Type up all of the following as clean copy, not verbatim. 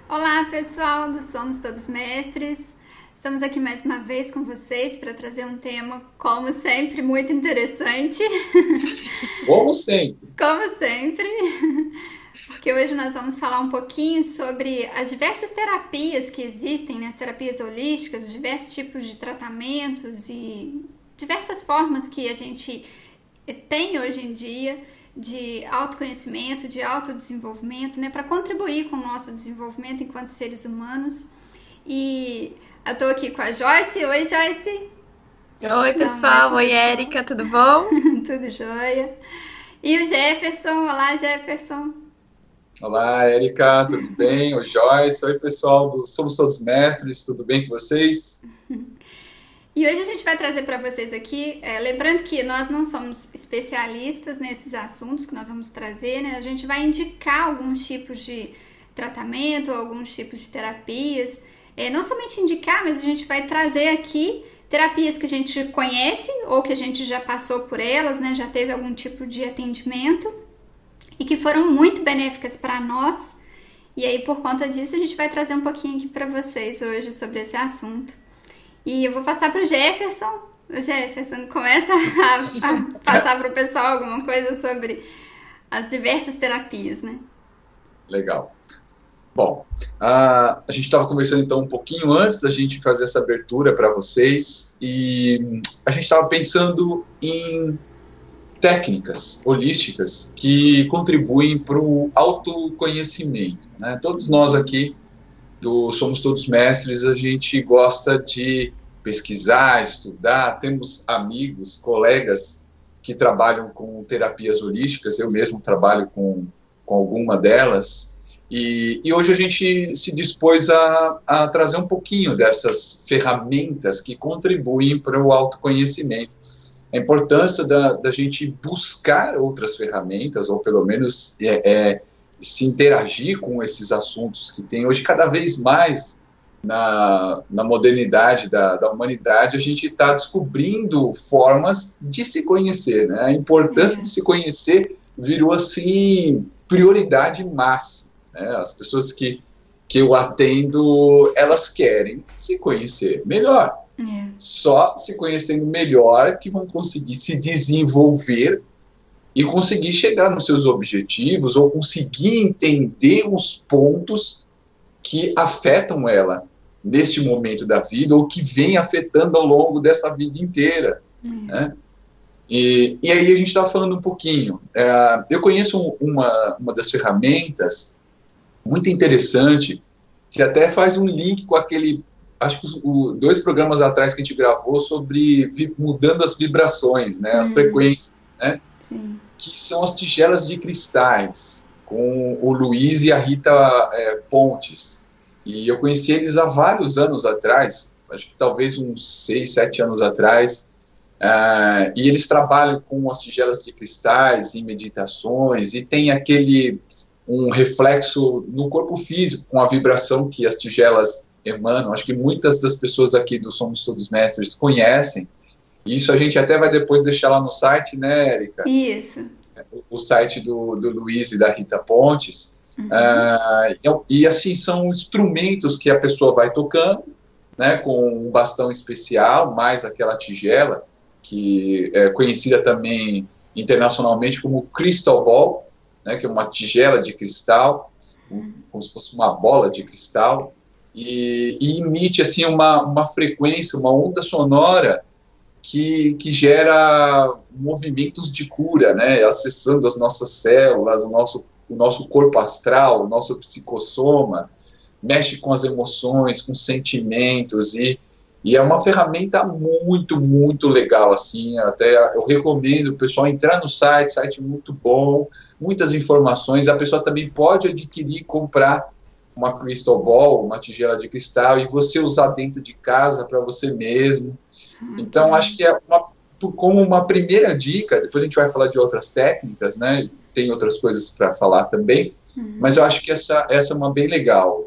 Olá, pessoal do Somos Todos Mestres. Estamos aqui mais uma vez com vocês para trazer um tema, como sempre, muito interessante. Como sempre. Como sempre, porque hoje nós vamos falar um pouquinho sobre as diversas terapias que existem, né? As terapias holísticas, os diversos tipos de tratamentos e diversas formas que a gente tem hoje em dia de autoconhecimento, de autodesenvolvimento, né, para contribuir com o nosso desenvolvimento enquanto seres humanos. E eu tô aqui com a Joyce. Oi, Joyce. Oi, pessoal. Oi, Érica. Tudo bom? Tudo jóia. E o Jefferson. Olá, Jefferson. Olá, Érica, tudo bem? Oi, Joyce. Oi, pessoal do Somos Todos Mestres, tudo bem com vocês? E hoje a gente vai trazer para vocês aqui, lembrando que nós não somos especialistas nesses assuntos que nós vamos trazer, né? A gente vai indicar alguns tipos de tratamento, alguns tipos de terapias. Não somente indicar, mas a gente vai trazer aqui terapias que a gente conhece ou que a gente já passou por elas, né? Já teve algum tipo de atendimento e que foram muito benéficas para nós. E aí, por conta disso, a gente vai trazer um pouquinho aqui para vocês hoje sobre esse assunto. E eu vou passar para o Jefferson. O Jefferson começa a passar para o pessoal alguma coisa sobre as diversas terapias, né? Legal. Bom, a gente estava conversando então um pouquinho antes da gente fazer essa abertura para vocês e a gente estava pensando em técnicas holísticas que contribuem para o autoconhecimento, né? Todos nós aqui Somos Todos Mestres, a gente gosta de pesquisar, estudar, temos amigos, colegas que trabalham com terapias holísticas, eu mesmo trabalho com alguma delas, e hoje a gente se dispôs a trazer um pouquinho dessas ferramentas que contribuem para o autoconhecimento. A importância da gente buscar outras ferramentas, ou pelo menos se interagir com esses assuntos que tem hoje cada vez mais na modernidade da humanidade, a gente está descobrindo formas de se conhecer, né? A importância de se conhecer virou, assim, prioridade máxima, né? As pessoas que eu atendo, elas querem se conhecer melhor. Só se conhecendo melhor que vão conseguir se desenvolver e conseguir chegar nos seus objetivos ou conseguir entender os pontos que afetam ela neste momento da vida ou que vem afetando ao longo dessa vida inteira, né? E aí a gente estava falando um pouquinho. Eu conheço uma das ferramentas muito interessante que até faz um link com aquele, acho que 2 programas atrás que a gente gravou sobre mudando as vibrações, né, as frequências, né? Sim. Que são as tigelas de cristais, com o Luiz e a Rita Pontes. E eu conheci eles há vários anos atrás, acho que talvez uns 6, 7 anos atrás, e eles trabalham com as tigelas de cristais em meditações, e tem um reflexo no corpo físico, com a vibração que as tigelas emanam. Acho que muitas das pessoas aqui do Somos Todos Mestres conhecem. Isso a gente até vai depois deixar lá no site, né, Érica? Isso. O site do Luiz e da Rita Pontes. E assim, são instrumentos que a pessoa vai tocando, né, com um bastão especial, mais aquela tigela, que é conhecida também internacionalmente como Crystal Ball, né, que é uma tigela de cristal, como se fosse uma bola de cristal, e emite assim, uma frequência, uma onda sonora que gera movimentos de cura, né, acessando as nossas células, o nosso corpo astral, o nosso psicossoma, mexe com as emoções, com sentimentos, e é uma ferramenta muito, muito legal, assim. Até eu recomendo o pessoal entrar no site muito bom, muitas informações. A pessoa também pode adquirir e comprar uma Crystal Ball, uma tigela de cristal, e você usar dentro de casa para você mesmo. Então, acho que como uma primeira dica, depois a gente vai falar de outras técnicas, né? Tem outras coisas para falar também, mas eu acho que essa é uma bem legal.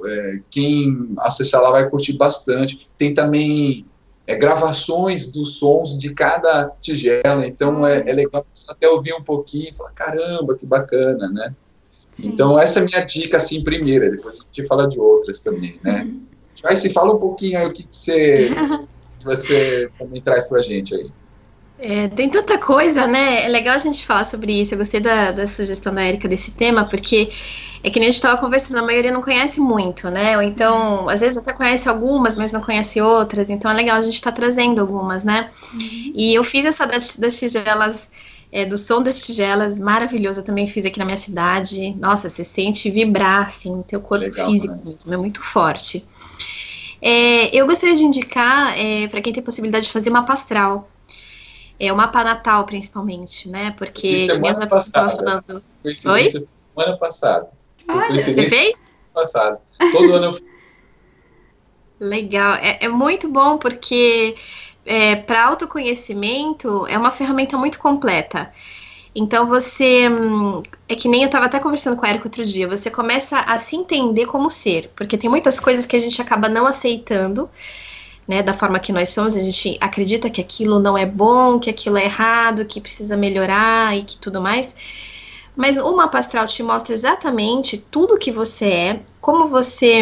Quem acessar lá vai curtir bastante. Tem também gravações dos sons de cada tigela, então é legal você até ouvir um pouquinho e falar, caramba, que bacana, né? Então, essa é a minha dica, assim, primeira. Depois a gente fala de outras também, né? Joyce, fala um pouquinho aí o que você também traz pra gente aí. Tem tanta coisa, né? É legal a gente falar sobre isso. Eu gostei da sugestão da Érica desse tema, porque é que nem a gente estava conversando, a maioria não conhece muito, né? Ou então, às vezes até conhece algumas, mas não conhece outras. Então é legal a gente estar trazendo algumas, né? E eu fiz essa das tigelas, do som das tigelas, maravilhoso. Eu também fiz aqui na minha cidade. Nossa, você sente vibrar, assim, o teu corpo físico mesmo, é muito forte. Eu gostaria de indicar, para quem tem possibilidade de fazer mapa astral. O mapa natal, principalmente, né? Porque semana passada. Falando... Oi? Semana passada. Você fez? Passada. Todo ano eu fiz. Legal. É muito bom porque para autoconhecimento é uma ferramenta muito completa. Então você... É que nem eu estava até conversando com a Érica outro dia. Você começa a se entender como ser. Porque tem muitas coisas que a gente acaba não aceitando, né, da forma que nós somos. A gente acredita que aquilo não é bom, que aquilo é errado, que precisa melhorar e que tudo mais. Mas o mapa astral te mostra exatamente tudo que você é, como você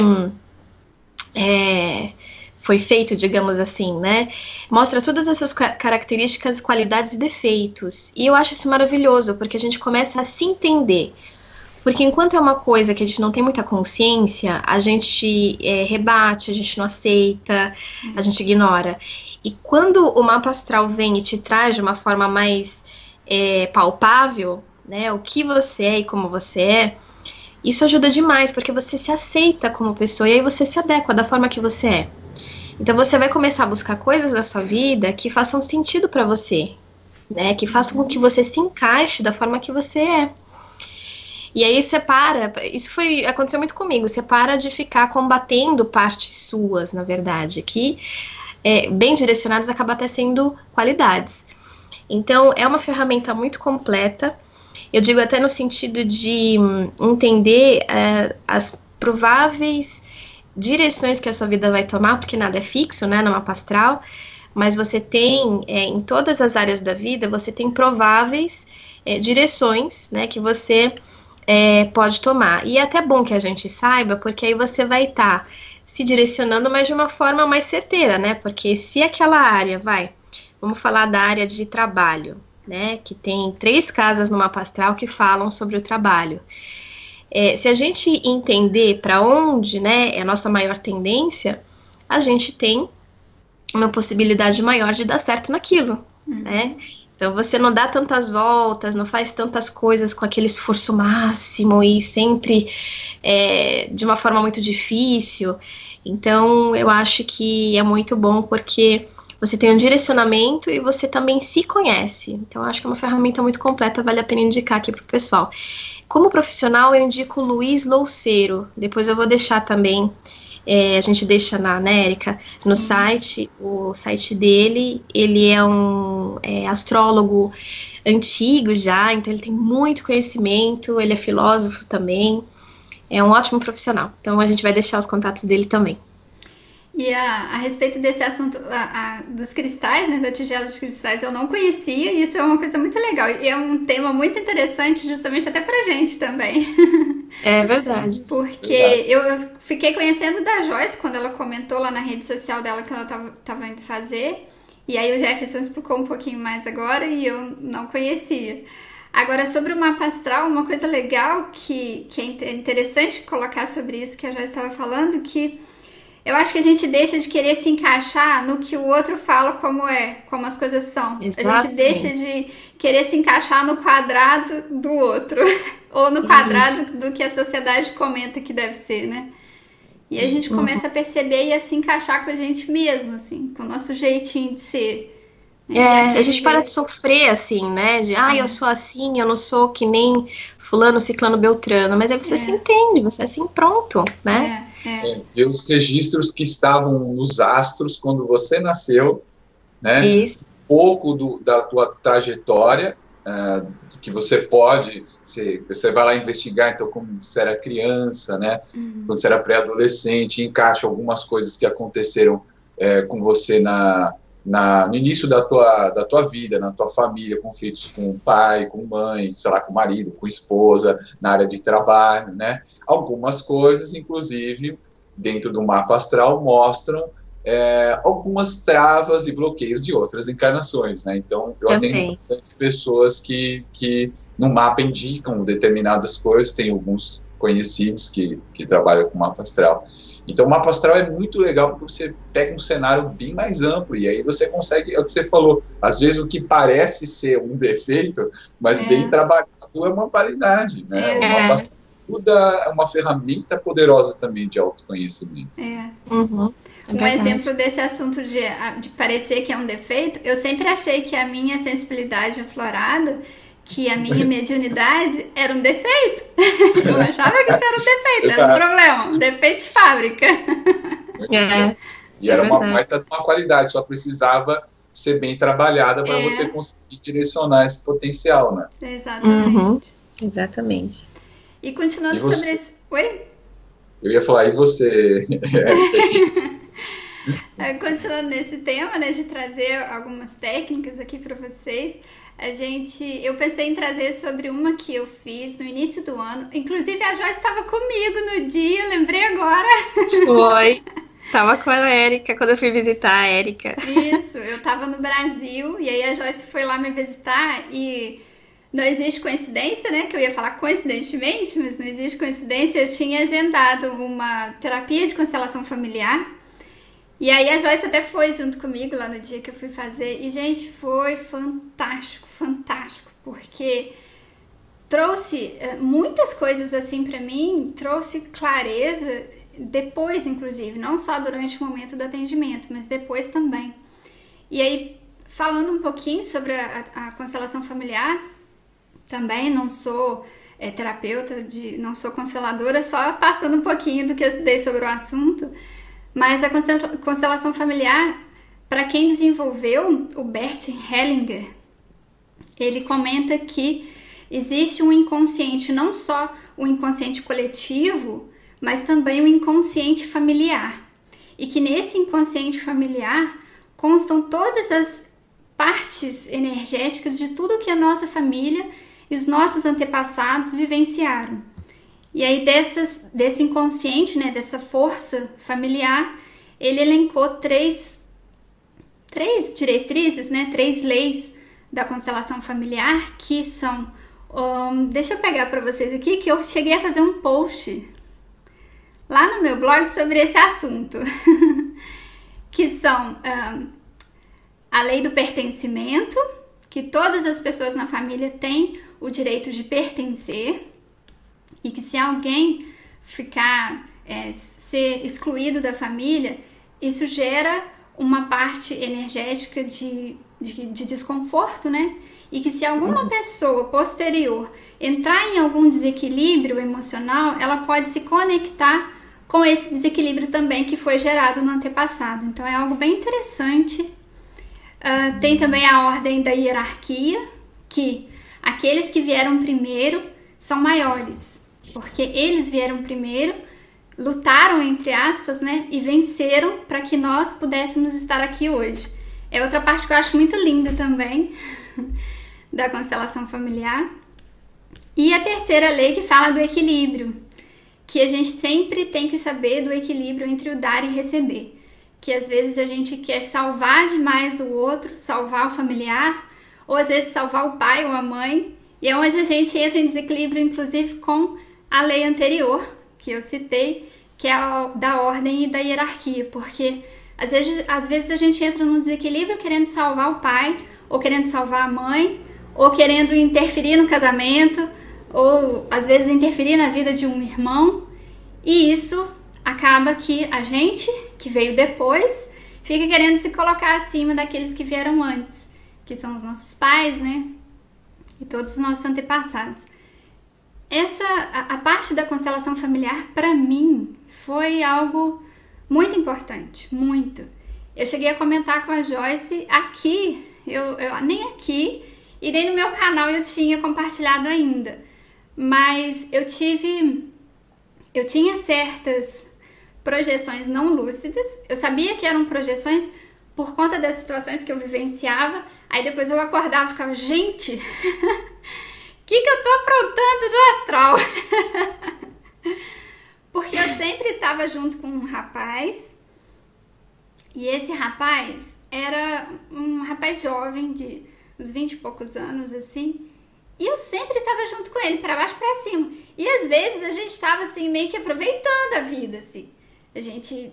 foi feito, digamos assim, né? Mostra todas essas características, qualidades e defeitos. E eu acho isso maravilhoso, porque a gente começa a se entender. Porque enquanto é uma coisa que a gente não tem muita consciência, a gente rebate, a gente não aceita, a gente ignora. E quando o mapa astral vem e te traz de uma forma mais palpável, né, o que você é e como você é, isso ajuda demais, porque você se aceita como pessoa e aí você se adequa da forma que você é. Então você vai começar a buscar coisas na sua vida que façam sentido para você, né, que façam com que você se encaixe da forma que você é. E aí você para, isso aconteceu muito comigo, você para de ficar combatendo partes suas, na verdade, que bem direcionadas acabam até sendo qualidades. Então é uma ferramenta muito completa, eu digo até no sentido de entender as prováveis direções que a sua vida vai tomar, porque nada é fixo, né, no mapa astral, mas você tem, em todas as áreas da vida, você tem prováveis direções, né, que você... pode tomar. E é até bom que a gente saiba, porque aí você vai estar se direcionando, mas de uma forma mais certeira, né? Porque se aquela área vamos falar da área de trabalho, né? Que tem 3 casas no mapa astral que falam sobre o trabalho. Se a gente entender para onde, né, é a nossa maior tendência, a gente tem uma possibilidade maior de dar certo naquilo, né? Então você não dá tantas voltas, não faz tantas coisas com aquele esforço máximo e sempre de uma forma muito difícil. Então eu acho que é muito bom porque você tem um direcionamento e você também se conhece. Então eu acho que é uma ferramenta muito completa, vale a pena indicar aqui para o pessoal. Como profissional eu indico o Luiz Louceiro, depois eu vou deixar também... a gente deixa na Érica, no site, o site dele, ele é um astrólogo antigo já, então ele tem muito conhecimento, ele é filósofo também, é um ótimo profissional, então a gente vai deixar os contatos dele também. E a respeito desse assunto dos cristais, né, da tigela de cristais, eu não conhecia, e isso é uma coisa muito legal, e é um tema muito interessante justamente até pra gente também. É verdade. Porque eu fiquei conhecendo da Joyce quando ela comentou lá na rede social dela que ela tava indo fazer, e aí o Jefferson explicou um pouquinho mais agora e eu não conhecia. Agora, sobre o mapa astral, uma coisa legal que é interessante colocar sobre isso que a Joyce estava falando, que eu acho que a gente deixa de querer se encaixar no que o outro fala como as coisas são. Exatamente. A gente deixa de querer se encaixar no quadrado do outro. Ou no quadrado do que a sociedade comenta que deve ser, né? E a gente começa a perceber e a se encaixar com a gente mesmo, assim, com o nosso jeitinho de ser. A gente para de sofrer, assim, né? Eu sou assim, eu não sou que nem fulano, ciclano, beltrano. Mas aí você se entende, você é assim, pronto, né? Ver os registros que estavam nos astros quando você nasceu, né? Isso. Um pouco da tua trajetória, que você pode, você vai lá investigar, então, como você era criança, né? Quando você era pré-adolescente, encaixa algumas coisas que aconteceram com você na no início da tua vida, na tua família, conflitos com o pai, com mãe, sei lá, com o marido, com a esposa, na área de trabalho, né? Algumas coisas, inclusive, dentro do mapa astral, mostram algumas travas e bloqueios de outras encarnações, né? Então, eu atendo bastante pessoas que no mapa indicam determinadas coisas, tem alguns conhecidos que trabalham com mapa astral. Então, o mapa astral é muito legal porque você pega um cenário bem mais amplo e aí você consegue, é o que você falou, às vezes o que parece ser um defeito, mas bem trabalhado é uma qualidade, né? O mapa astral é uma ferramenta poderosa também de autoconhecimento. Um exemplo desse assunto de parecer que é um defeito, eu sempre achei que a minha sensibilidade aflorada, que a minha mediunidade era um defeito. Eu achava que isso era um defeito, era um problema, um defeito de fábrica. E era uma qualidade, só precisava ser bem trabalhada para você conseguir direcionar esse potencial, né? Exatamente. Exatamente. E continuando sobre esse... Oi? Eu ia falar, e você? Continuando nesse tema, né, de trazer algumas técnicas aqui para vocês, eu pensei em trazer sobre uma que eu fiz no início do ano. Inclusive, a Joyce estava comigo no dia, lembrei agora. Foi. Tava com a Érica, quando eu fui visitar a Érica. Isso, eu tava no Brasil, e aí a Joyce foi lá me visitar, e não existe coincidência, né, que eu ia falar coincidentemente, mas não existe coincidência, eu tinha agendado uma terapia de constelação familiar. E aí a Joyce até foi junto comigo lá no dia que eu fui fazer. E, gente, foi fantástico, fantástico. Porque trouxe muitas coisas assim pra mim, trouxe clareza depois, inclusive. Não só durante o momento do atendimento, mas depois também. E aí, falando um pouquinho sobre a constelação familiar, também não sou terapeuta, não sou consteladora, só passando um pouquinho do que eu estudei sobre o assunto. Mas a constelação familiar, para quem desenvolveu, o Bert Hellinger, ele comenta que existe um inconsciente, não só o inconsciente coletivo, mas também o inconsciente familiar. E que nesse inconsciente familiar constam todas as partes energéticas de tudo que a nossa família e os nossos antepassados vivenciaram. E aí desse inconsciente, né, dessa força familiar, ele elencou três diretrizes, né, 3 leis da constelação familiar, que são... deixa eu pegar para vocês aqui, que eu cheguei a fazer um post lá no meu blog sobre esse assunto. Que são a lei do pertencimento, que todas as pessoas na família têm o direito de pertencer, e que se alguém ser excluído da família, isso gera uma parte energética de desconforto, né? E que se alguma pessoa posterior entrar em algum desequilíbrio emocional, ela pode se conectar com esse desequilíbrio também que foi gerado no antepassado. Então é algo bem interessante. Tem também a ordem da hierarquia, que aqueles que vieram primeiro são maiores, porque eles vieram primeiro, lutaram, entre aspas, né, e venceram para que nós pudéssemos estar aqui hoje. É outra parte que eu acho muito linda também, da constelação familiar. E a terceira lei, que fala do equilíbrio, que a gente sempre tem que saber do equilíbrio entre o dar e receber. Que às vezes a gente quer salvar demais o outro, salvar o familiar, ou às vezes salvar o pai ou a mãe, e é onde a gente entra em desequilíbrio, inclusive com a lei anterior, que eu citei, que é a da ordem e da hierarquia, porque às vezes a gente entra num desequilíbrio querendo salvar o pai, ou querendo salvar a mãe, ou querendo interferir no casamento, ou às vezes interferir na vida de um irmão, e isso acaba que a gente, que veio depois, fica querendo se colocar acima daqueles que vieram antes, que são os nossos pais, né, e todos os nossos antepassados. A parte da constelação familiar, para mim, foi algo muito importante, muito. Eu cheguei a comentar com a Joyce aqui, nem aqui, e nem no meu canal eu tinha compartilhado ainda, mas eu tinha certas projeções não lúcidas, eu sabia que eram projeções por conta das situações que eu vivenciava. Aí depois eu acordava e ficava, gente, o que eu tô aprontando do astral? Porque eu sempre estava junto com um rapaz, e esse rapaz era um rapaz jovem, de uns 20 e poucos anos, assim, e eu sempre estava junto com ele, para baixo e para cima. E às vezes a gente estava assim, meio que aproveitando a vida, assim.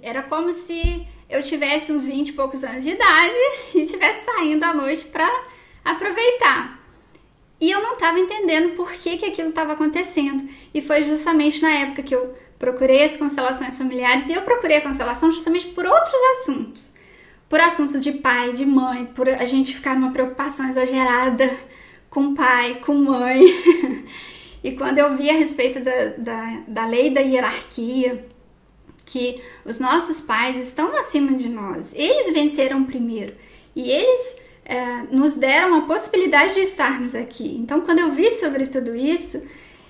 Era como se eu tivesse uns 20 e poucos anos de idade e estivesse saindo à noite para aproveitar. E eu não estava entendendo por que aquilo estava acontecendo. E foi justamente na época que eu procurei as constelações familiares, e eu procurei a constelação justamente por outros assuntos. Por assuntos de pai, de mãe, por a gente ficar numa preocupação exagerada com pai, com mãe. E quando eu vi a respeito da lei da hierarquia, que os nossos pais estão acima de nós, eles venceram primeiro, e eles nos deram a possibilidade de estarmos aqui. Então, quando eu vi sobre tudo isso,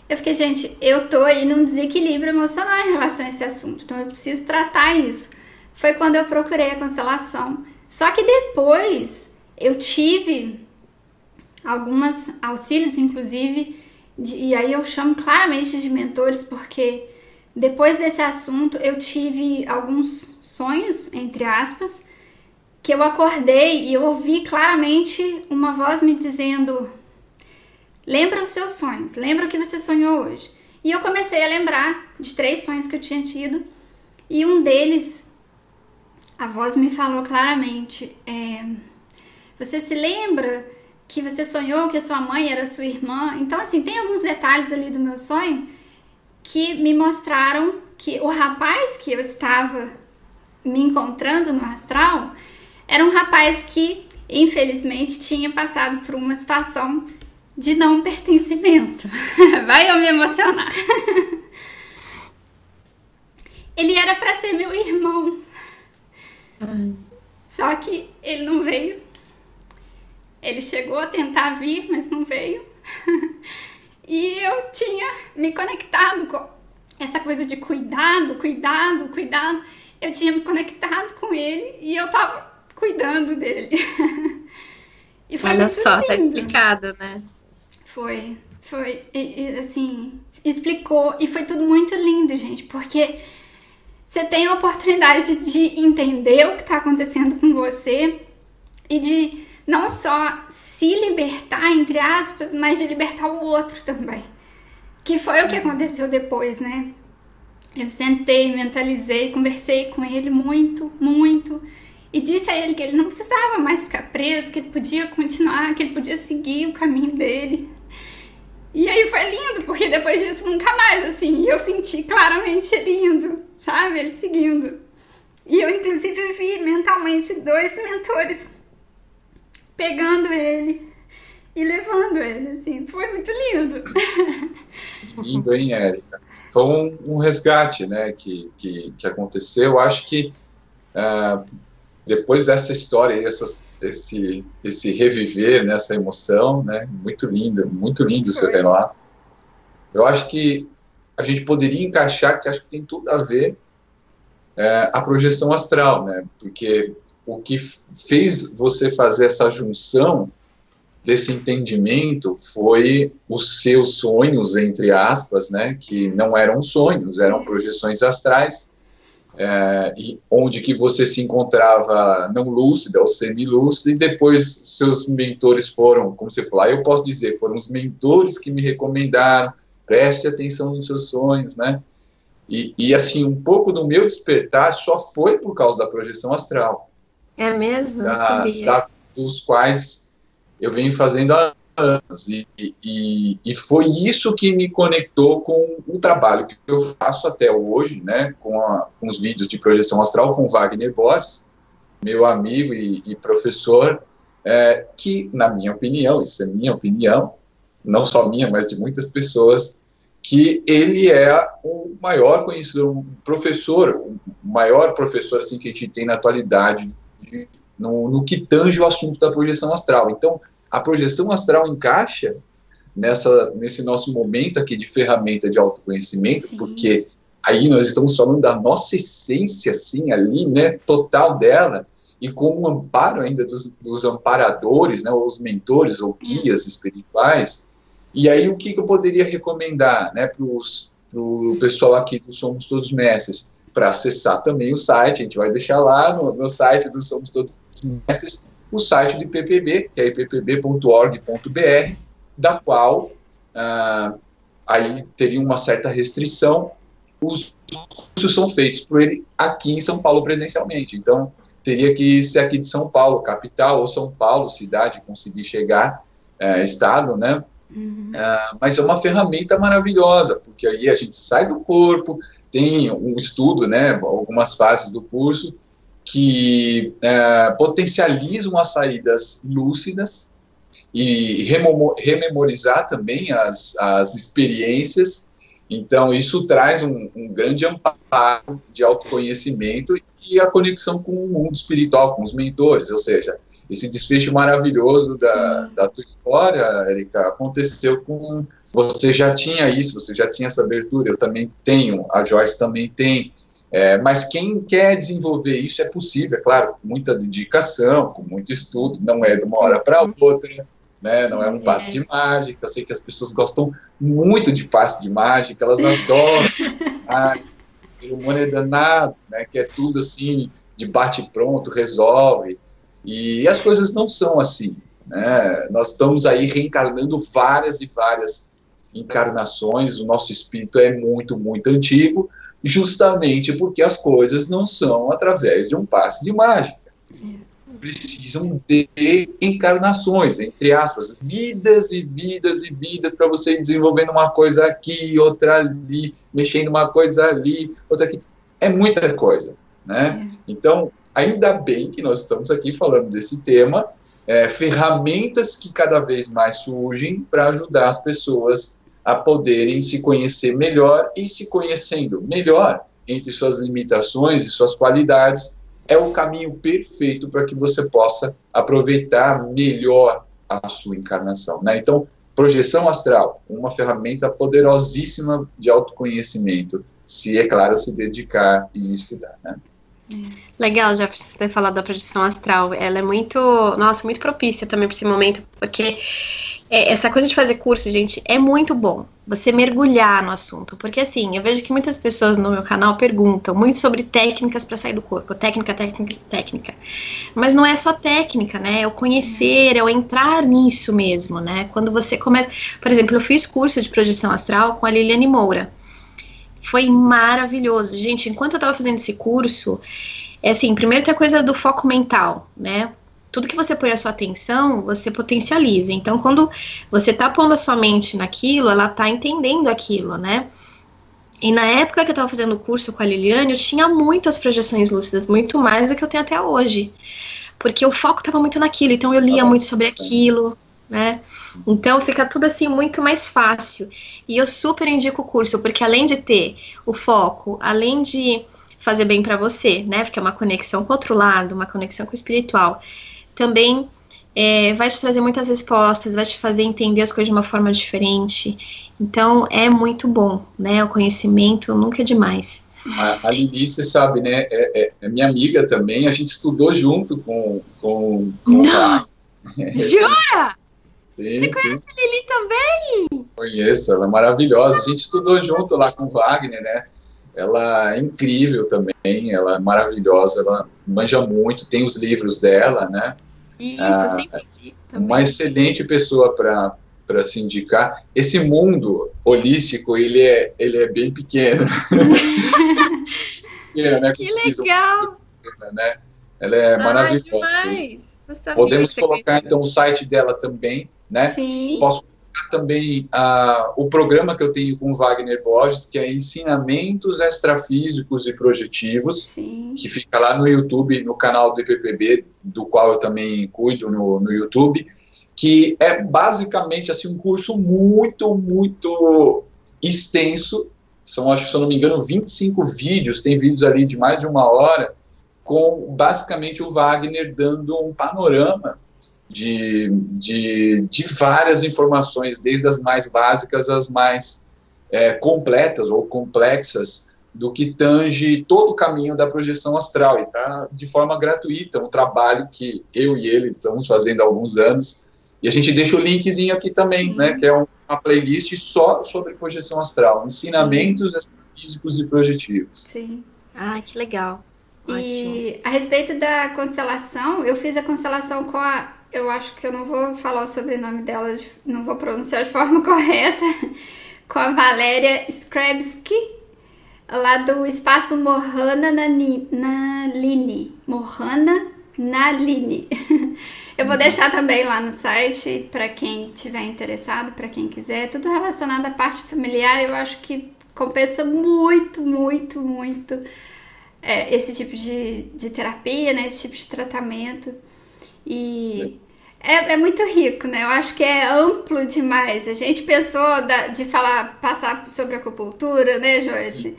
eu fiquei, gente, eu tô aí num desequilíbrio emocional em relação a esse assunto, então eu preciso tratar isso. Foi quando eu procurei a constelação. Só que depois eu tive alguns auxílios, inclusive, e aí eu chamo claramente de mentores, porque depois desse assunto eu tive alguns sonhos, entre aspas, que eu acordei e eu ouvi claramente uma voz me dizendo: lembra os seus sonhos, lembra o que você sonhou hoje. E eu comecei a lembrar de 3 sonhos que eu tinha tido, e um deles, a voz me falou claramente, você se lembra que você sonhou que a sua mãe era sua irmã? Então, assim, tem alguns detalhes ali do meu sonho que me mostraram que o rapaz que eu estava me encontrando no astral era um rapaz que, infelizmente, tinha passado por uma situação de não pertencimento. Vai eu me emocionar. Ele era para ser meu irmão. Só que ele não veio. Ele chegou a tentar vir, mas não veio. E eu tinha me conectado com essa coisa de cuidado. Eu tinha me conectado com ele e eu tava cuidando dele. E foi olha muito só, lindo. Tá explicado, né? Foi, assim, explicou, e foi tudo muito lindo, gente, porque você tem a oportunidade de entender o que está acontecendo com você e de não só se libertar, entre aspas, mas de libertar o outro também, que foi o que aconteceu depois, né? Eu sentei, mentalizei, conversei com ele muito, e disse a ele que ele não precisava mais ficar preso, que ele podia continuar, que ele podia seguir o caminho dele. E aí foi lindo, porque depois disso nunca mais, assim, eu senti claramente ele indo, sabe? Ele seguindo. E eu, inclusive, vi mentalmente 2 mentores pegando ele e levando ele, assim. Foi muito lindo. Lindo, hein, Érica? Foi um resgate, né, que aconteceu. Eu acho que depois dessa história, esse reviver nessa emoção, né, muito lindo o seu relato. Eu acho que a gente poderia encaixar, que acho que tem tudo a ver, a projeção astral, né, porque o que fez você fazer essa junção desse entendimento foi os seus sonhos, entre aspas, né, que não eram sonhos, eram projeções astrais, e onde que você se encontrava não lúcida ou semilúcida, e depois seus mentores foram, como você falou, eu posso dizer, foram os mentores que me recomendaram, preste atenção nos seus sonhos, né, e assim, um pouco do meu despertar só foi por causa da projeção astral. É mesmo? Dos quais eu venho fazendo há anos, e foi isso que me conectou com o trabalho que eu faço até hoje, né, com os vídeos de projeção astral com Wagner Borges, meu amigo e professor, que, na minha opinião, isso é minha opinião, não só minha, mas de muitas pessoas, que ele é o maior conhecedor, o maior professor assim, que a gente tem na atualidade, no que tange o assunto da projeção astral. Então, a projeção astral encaixa nesse nosso momento aqui de ferramenta de autoconhecimento, sim, porque aí nós estamos falando da nossa essência, assim, ali, né, total dela, e com o amparo ainda dos amparadores, né, os mentores ou guias espirituais. E aí o que eu poderia recomendar, né, para o pessoal aqui do Somos Todos Mestres? Para acessar também o site, a gente vai deixar lá no site do Somos Todos Mestres, o site do IPPB, que é ippb.org.br, da qual aí teria uma certa restrição. Os cursos são feitos por ele aqui em São Paulo presencialmente, então teria que ser aqui de São Paulo, capital, ou São Paulo, cidade, conseguir chegar, estado, né? Mas é uma ferramenta maravilhosa, porque aí a gente sai do corpo, tem um estudo, né, algumas fases do curso, que potencializam as saídas lúcidas e rememorizar também as experiências. Então, isso traz um grande amparo de autoconhecimento e a conexão com o mundo espiritual, com os mentores, ou seja, esse desfecho maravilhoso da tua história, Érica, aconteceu com... Você já tinha isso, você já tinha essa abertura, eu também tenho, a Joyce também tem, mas quem quer desenvolver isso é possível, é claro, com muita dedicação, com muito estudo, não é de uma hora para outra, né, não é um passe de mágica. Eu sei que as pessoas gostam muito de passe de mágica, elas adoram, o humano é danado, né, que é tudo assim, de bate-pronto, resolve, e as coisas não são assim, né? Nós estamos aí reencarnando várias e várias encarnações, o nosso espírito é muito, muito antigo, justamente porque as coisas não são através de um passe de mágica. Precisam de encarnações, entre aspas, vidas e vidas e vidas, para você ir desenvolvendo uma coisa aqui, outra ali, mexendo uma coisa ali, outra aqui. É muita coisa, né? Então, ainda bem que nós estamos aqui falando desse tema, ferramentas que cada vez mais surgem para ajudar as pessoas a poderem se conhecer melhor, e se conhecendo melhor entre suas limitações e suas qualidades, é o caminho perfeito para que você possa aproveitar melhor a sua encarnação, né? Então, projeção astral, uma ferramenta poderosíssima de autoconhecimento, se, é claro, se dedicar e estudar, né? Legal, já você ter falado da projeção astral. Ela é muito, nossa, muito propícia também para esse momento, porque essa coisa de fazer curso, gente, é muito bom você mergulhar no assunto, porque assim, eu vejo que muitas pessoas no meu canal perguntam muito sobre técnicas para sair do corpo, técnica, mas não é só técnica, né, é o conhecer, é o entrar nisso mesmo, né, quando você começa, por exemplo, eu fiz curso de projeção astral com a Liliane Moura, foi maravilhoso, gente, enquanto eu tava fazendo esse curso, assim, primeiro tem a coisa do foco mental, né, tudo que você põe a sua atenção, você potencializa. Então, quando você tá pondo a sua mente naquilo, ela tá entendendo aquilo, né? E na época que eu tava fazendo o curso com a Liliane, eu tinha muitas projeções lúcidas, muito mais do que eu tenho até hoje. Porque o foco tava muito naquilo, então eu lia muito sobre aquilo, né? Então fica tudo assim muito mais fácil. E eu super indico o curso, porque além de ter o foco, além de fazer bem pra você, né? Porque é uma conexão com o outro lado, uma conexão com o espiritual, também vai te trazer muitas respostas, vai te fazer entender as coisas de uma forma diferente. Então, é muito bom, né? O conhecimento nunca é demais. A Lili, você sabe, né? É minha amiga também, a gente estudou junto com Não! Jura? Sim, você conhece a Lili também? Conheço, ela é maravilhosa. A gente estudou junto lá com o Wagner, né? Ela é incrível também, ela é maravilhosa, ela manja muito, tem os livros dela, né? Isso, eu sempre digo também. Uma excelente pessoa para se indicar. Esse mundo holístico, ele é bem pequeno. Né? Que legal! Né? Ela é maravilhosa. Demais. Podemos colocar, então, o site dela também, né? Sim. Posso colocar também o programa que eu tenho com o Wagner Borges, que é Ensinamentos Extrafísicos e Projetivos, Sim. que fica lá no YouTube, no canal do IPPB, do qual eu também cuido no YouTube, que é basicamente assim, um curso muito, muito extenso. São, acho que, se eu não me engano, 25 vídeos, tem vídeos ali de mais de 1 hora, com basicamente o Wagner dando um panorama de várias informações, desde as mais básicas às mais completas ou complexas, do que tange todo o caminho da projeção astral, e tá de forma gratuita, um trabalho que eu e ele estamos fazendo há alguns anos, e a gente deixa o linkzinho aqui também, né, que é uma playlist só sobre projeção astral, ensinamentos astrofísicos e projetivos. Sim. Ah, que legal. E Ótimo. a respeito da constelação, eu fiz a constelação com eu acho que eu não vou falar o sobrenome dela, não vou pronunciar de forma correta, com a Valéria Skrebsky, lá do Espaço Mohana Naline. Mohana Naline. Eu vou deixar também lá no site para quem tiver interessado, para quem quiser. Tudo relacionado à parte familiar, eu acho que compensa muito, muito, muito esse tipo de terapia, né? Esse tipo de tratamento. E é muito rico, né? Eu acho que é amplo demais. A gente pensou de passar sobre acupuntura, né, Joyce?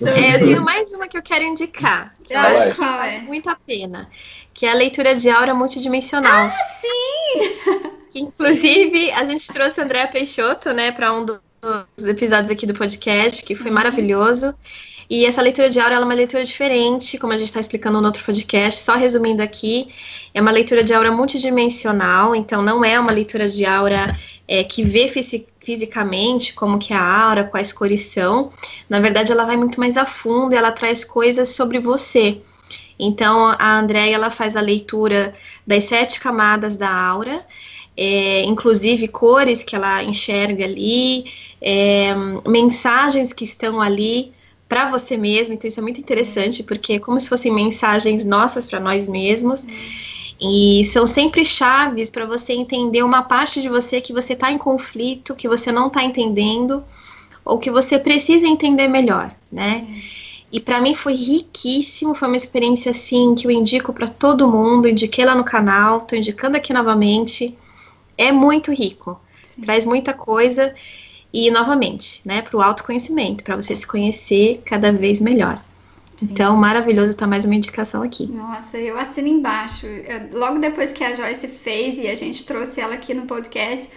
Eu tenho mais uma que eu quero indicar. Eu acho que vale muito a pena. Que é a leitura de aura multidimensional. Ah, sim! Que, inclusive, a gente trouxe a Andréa Peixoto, né, para um dos episódios aqui do podcast, que foi maravilhoso. E essa leitura de aura ela é uma leitura diferente, como a gente está explicando no outro podcast. Só resumindo aqui, é uma leitura de aura multidimensional, então não é uma leitura de aura que vê fisicamente como que é a aura, quais cores são. Na verdade, ela vai muito mais a fundo e ela traz coisas sobre você. Então, a Andréia, ela faz a leitura das 7 camadas da aura, inclusive cores que ela enxerga ali, mensagens que estão ali para você mesmo. Então isso é muito interessante, porque é como se fossem mensagens nossas para nós mesmos, e são sempre chaves para você entender uma parte de você que você está em conflito, que você não está entendendo, ou que você precisa entender melhor, né? E para mim foi riquíssimo, foi uma experiência assim que eu indico para todo mundo, indiquei lá no canal, tô indicando aqui novamente. É muito rico, traz muita coisa. E, novamente, né, para o autoconhecimento, para você se conhecer cada vez melhor. Sim. Então, maravilhoso, tá mais uma indicação aqui. Nossa, eu assino embaixo. Logo depois que a Joyce fez e a gente trouxe ela aqui no podcast,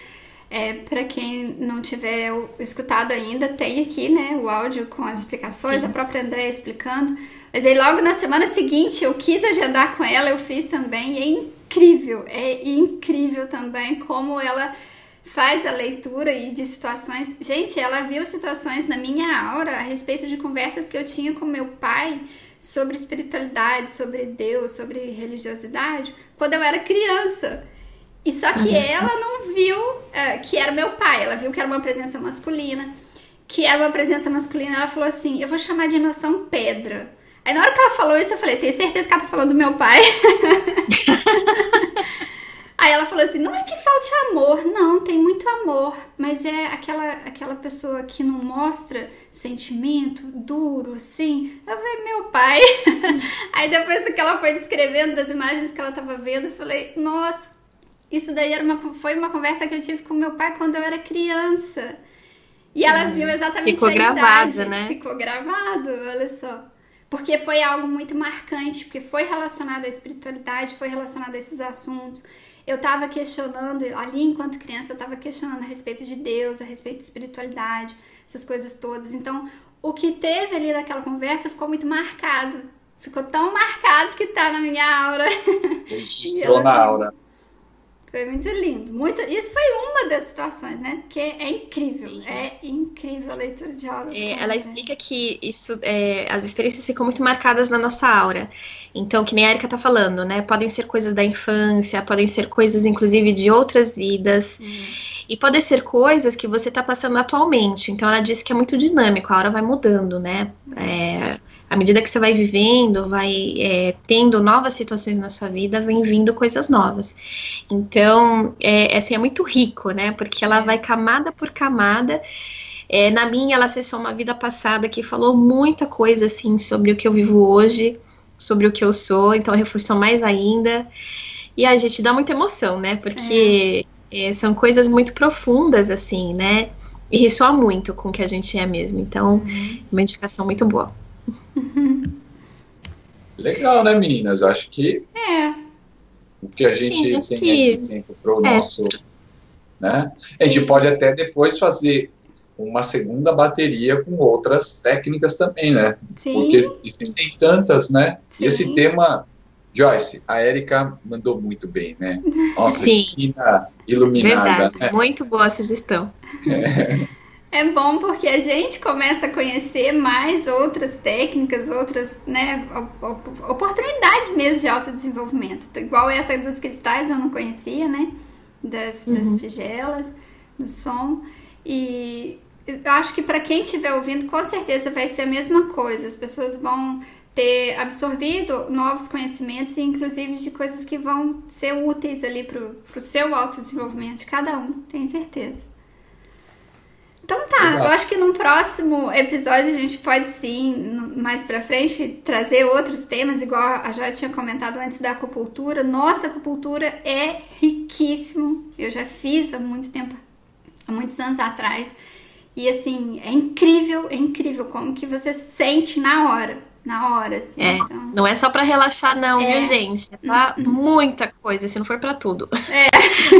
para quem não tiver escutado ainda, tem aqui, né, o áudio com as explicações, a própria Andréa explicando. Mas aí logo na semana seguinte eu quis agendar com ela, eu fiz também, e é incrível também como ela faz a leitura e de situações. Gente, ela viu situações na minha aura a respeito de conversas que eu tinha com meu pai sobre espiritualidade, sobre Deus, sobre religiosidade, quando eu era criança. E só que ela não viu que era meu pai, ela viu que era uma presença masculina. Ela falou assim, eu vou chamar de emoção pedra. Aí na hora que ela falou isso, eu falei, tenho certeza que ela tá falando do meu pai. Aí ela falou assim, não é que falte amor, não, tem muito amor, mas é aquela pessoa que não mostra sentimento duro, assim. Eu falei, meu pai. Aí depois que ela foi descrevendo das imagens que ela tava vendo, eu falei, nossa, isso daí foi uma conversa que eu tive com meu pai quando eu era criança. E ela viu exatamente Ficou a gravado, idade. Né? Ficou gravado, olha só. Porque foi algo muito marcante, porque foi relacionado à espiritualidade, foi relacionado a esses assuntos. Eu estava questionando, ali enquanto criança, eu estava questionando a respeito de Deus, a respeito de espiritualidade, essas coisas todas. Então, o que teve ali naquela conversa ficou muito marcado. Ficou tão marcado que tá na minha aura. Registrou na aura. Foi muito lindo. Isso foi uma das situações, né? Porque é incrível. Sim. É incrível a leitura de aura. Ela explica que isso, as experiências ficam muito marcadas na nossa aura. Então, que nem a Erika tá falando, né? Podem ser coisas da infância, podem ser coisas, inclusive, de outras vidas. E podem ser coisas que você tá passando atualmente. Então, ela diz que é muito dinâmico, a aura vai mudando, né? À medida que você vai vivendo, vai tendo novas situações na sua vida, vem vindo coisas novas. Então, assim, é muito rico, né? Porque ela vai camada por camada. Na minha, ela acessou uma vida passada que falou muita coisa, assim, sobre o que eu vivo hoje, sobre o que eu sou. Então, reforçou mais ainda. E a gente dá muita emoção, né? Porque são coisas muito profundas, assim, né? E ressoa muito com o que a gente é mesmo. Então, uma indicação muito boa. Legal, né, meninas? Acho que o que a gente tem aqui tempo para o nosso, né? A gente pode até depois fazer uma segunda bateria com outras técnicas também, né? Sim. Porque existem tantas, né? Sim. E esse tema, Joyce, a Érica mandou muito bem, né? Nossa, que iluminada. Verdade, né? Muito boa a sugestão. É bom porque a gente começa a conhecer mais outras técnicas, outras, né, oportunidades mesmo de autodesenvolvimento. Igual essa dos cristais eu não conhecia, né? Das tigelas, do som. E eu acho que para quem estiver ouvindo, com certeza vai ser a mesma coisa. As pessoas vão ter absorvido novos conhecimentos, inclusive de coisas que vão ser úteis ali pro seu autodesenvolvimento de cada um, tenho certeza. Então tá, eu acho que no próximo episódio a gente pode sim, mais pra frente, trazer outros temas, igual a Joyce tinha comentado antes da acupuntura. Nossa, a acupuntura é riquíssimo, eu já fiz há muito tempo, há muitos anos atrás, e assim, é incrível como que você sente na hora, assim. Então... Não é só pra relaxar não, viu, gente? É pra muita coisa, se não for pra tudo.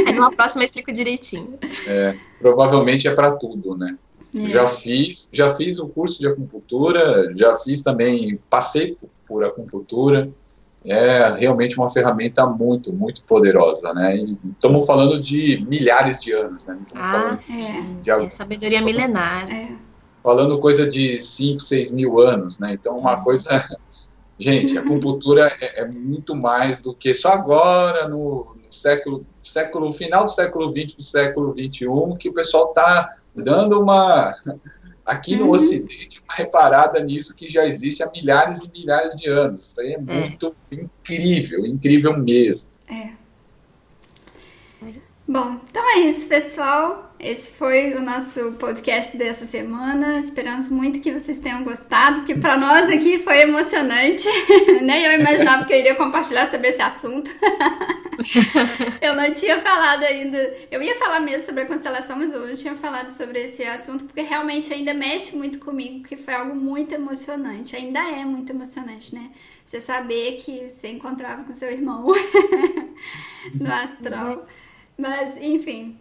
Aí numa próxima eu explico direitinho. Provavelmente é pra tudo, né? Já fiz o curso de acupuntura, já fiz também, passei por acupuntura. É realmente uma ferramenta muito, muito poderosa, né? E estamos falando de milhares de anos, né? É sabedoria milenar. Falando coisa de 5, 6 mil anos, né? Então, uma coisa... Gente, a acupuntura é muito mais do que só agora, no final do século XX, do século XXI, que o pessoal está dando uma... Aqui no Ocidente, uma reparada nisso que já existe há milhares e milhares de anos. Isso aí é muito incrível mesmo. Bom, então é isso, pessoal. Esse foi o nosso podcast dessa semana. Esperamos muito que vocês tenham gostado, porque para nós aqui foi emocionante. Nem eu imaginava que eu iria compartilhar sobre esse assunto. Eu não tinha falado ainda. Eu ia falar mesmo sobre a constelação, mas eu não tinha falado sobre esse assunto, porque realmente ainda mexe muito comigo, que foi algo muito emocionante. Ainda é muito emocionante, né? Você saber que você encontrava com seu irmão no astral. Mas, enfim,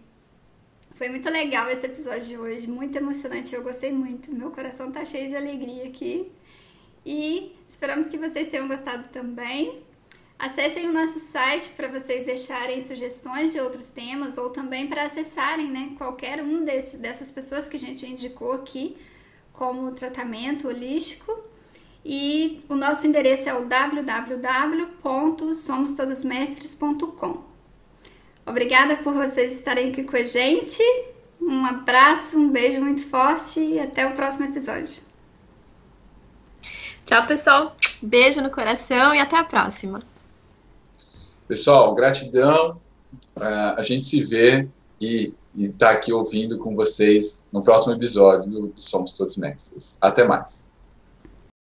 foi muito legal esse episódio de hoje, muito emocionante, eu gostei muito, meu coração tá cheio de alegria aqui. E esperamos que vocês tenham gostado também. Acessem o nosso site para vocês deixarem sugestões de outros temas ou também para acessarem, né, qualquer um dessas pessoas que a gente indicou aqui como tratamento holístico. E o nosso endereço é o www.somostodosmestres.com. Obrigada por vocês estarem aqui com a gente. Um abraço, um beijo muito forte e até o próximo episódio. Tchau, pessoal. Beijo no coração e até a próxima. Pessoal, gratidão. A gente se vê e está aqui ouvindo com vocês no próximo episódio do Somos Todos Mestres. Até mais.